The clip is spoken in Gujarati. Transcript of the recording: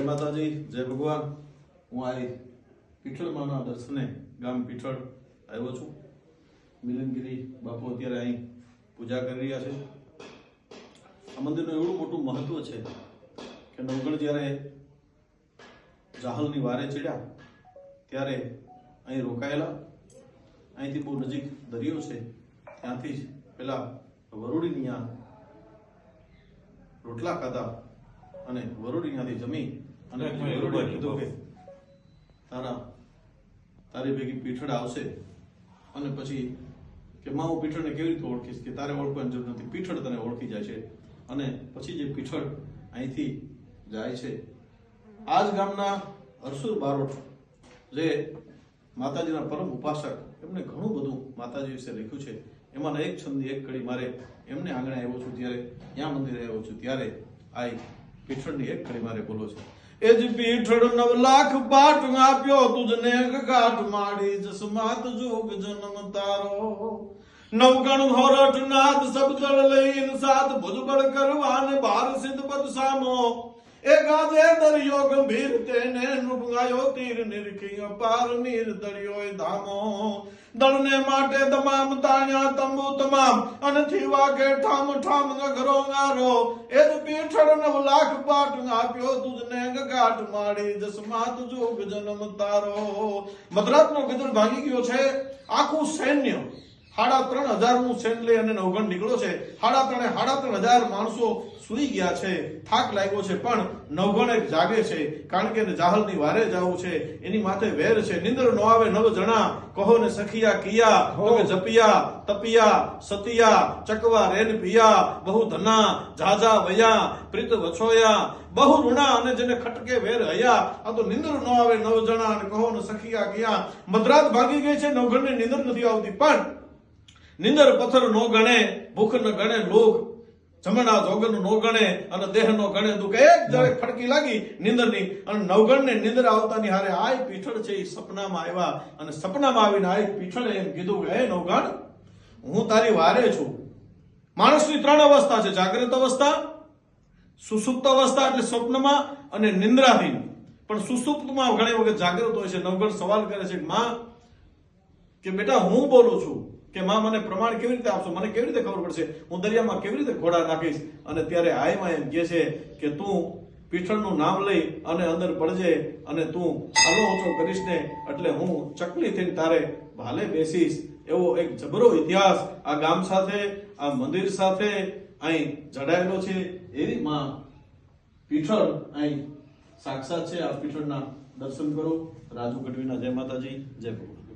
માતાજી, જય ભગવાન। હું આ પીઠળમાના દર્શને ગામ પીઠળ આવ્યો છું। મિલનગીરી બાપુ અત્યારે અહીં પૂજા કરી રહ્યા છે। આ મંદિરનું એવું મોટું મહત્વ છે કે નવગણ જ્યારે જાહલની વારે ચડ્યા ત્યારે અહીં રોકાયેલા। અહીંથી બહુ નજીક દરિયો છે, ત્યાંથી જ પેલા વરુડીની ત્યાં રોટલા ખાધા અને વરુડી ત્યાંથી જમી અને વરુડીએ કીધું કે તારી ભેગી પીઠળ આવશે। અને પછી કે માં હું પીઠળને કેવી રીતે ઓળખીશ, કે તારે ઓળખવાની જરૂર નથી, પીઠળ તને ઓળખી જાય છે। અને પછી જે પીઠળ અહીંથી જાય છે, આ જ ગામના હરસુર બારોટ જે માતાજીના પરમ ઉપાસક, એમને ઘણું બધું માતાજી વિશે લખ્યું છે। એમાંના એક છંદની એક કડી મારે એમને આંગણે આવ્યો છું ત્યારે, ત્યાં મંદિરે આવ્યો છું ત્યારે આ પીઠળની એક કડી મારે બોલો છે। એ જ પીઠળ 9 લાખ પાઠ આપ્યો તુજને ગાંઠ માડી જસમાત જોગ જન્મ તારો। નવગણ હોરઠ નાદ શબ્દ લઈને સાત ભુજબળ કરવાને બાર સિદ્ધ પદ સામો। એ ગાજે દરિયો ગંભીર તેને નુભગાયો તીર નિરખી અપાર નીર દરિયો ધામો। દળને માટે તમામ તાણ્યા તંબુ તમામ અનથી વાગે ઠામ ઠામ ઘરો ગારો। એ જ પીઠળ 9 લાખ પાઠ આપ્યો તુજને ગાંઠ માડી જસમાત જોગ જન્મ તારો। મદ્રાસનો ગીધડ ભાગી ગયો છે। આખું સૈન્ય 3,500 નું સૈન્ય લઈ અને નવગણ નીકળ્યો છે। 3,500 માણસો સુઈ ગયા છે, થાક લાગ્યો છે, પણ નવગણ એક જાગે છે, કારણ કે જાહલની વારે જવું છે, એની માથે વેર છે। નિંદર નો આવે 9 જણા કહો ને સખિયા કિયા, તો કે જપિયા તપિયા સતિયા ચકવા રેન પિયા। બહુ ધના જાજા વયા પ્રીત વછોયા, બહુ ઋણા અને જેને ખટકે વેર હયા। આ તો નિંદર નો આવે 9 જણા અને કહો ને સખિયા કિયા। મદ્રાસ ભાગી ગઈ છે, નવગણને નિંદર નથી આવતી, પણ નિંદર પથ્થર નો ગણે, ભૂખ ન ગણે લોક, જમણા જોગન નો ગણે અને દેહ નો ગણે દુઃખ। એક જયારે ખડકી લાગી નિંદરની અને નવગણને નિંદર આવતાની હારે આ પીઠળ છે એ સપનામાં આવ્યા અને સપનામાં આવીને આ પીઠળે એમ કીધું કે હે નવગણ, હું તારી વારે છું। માણસની 3 અવસ્થા છે, જાગ્રત અવસ્થા, સુસુપ્ત અવસ્થા એટલે સ્વપ્નમાં, અને નિંદ્રાધીન। પણ સુસુપ્તમાં ઘણી વખત જાગ્રત હોય છે। નવગણ સવાલ કરે છે માં કે બેટા હું બોલું છું, કે માં મને પ્રમાણ કેવી રીતે આપશો, મને કેવી રીતે ખબર પડશે, હું દરિયામાં કેવી રીતે ઘોડા નાખીશ। અને ત્યારે આયમાં એમ કહે છે કે તું પીઠળનું નામ લઈ અને અંદર પડજે અને તું હાલો ઓછો કરીશ ને એટલે હું ચકલી થઈને તારે ભાલે બેસીશ। એવો એક જબરો ઇતિહાસ આ ગામ સાથે, આ મંદિર સાથે અહીં જડાયેલો છે। એવી માં પીઠળ અહીં સાક્ષાત છે। આ પીઠળના દર્શન કરો। રાજુ ગઢવીના જય માતાજી, જય ભગવાન।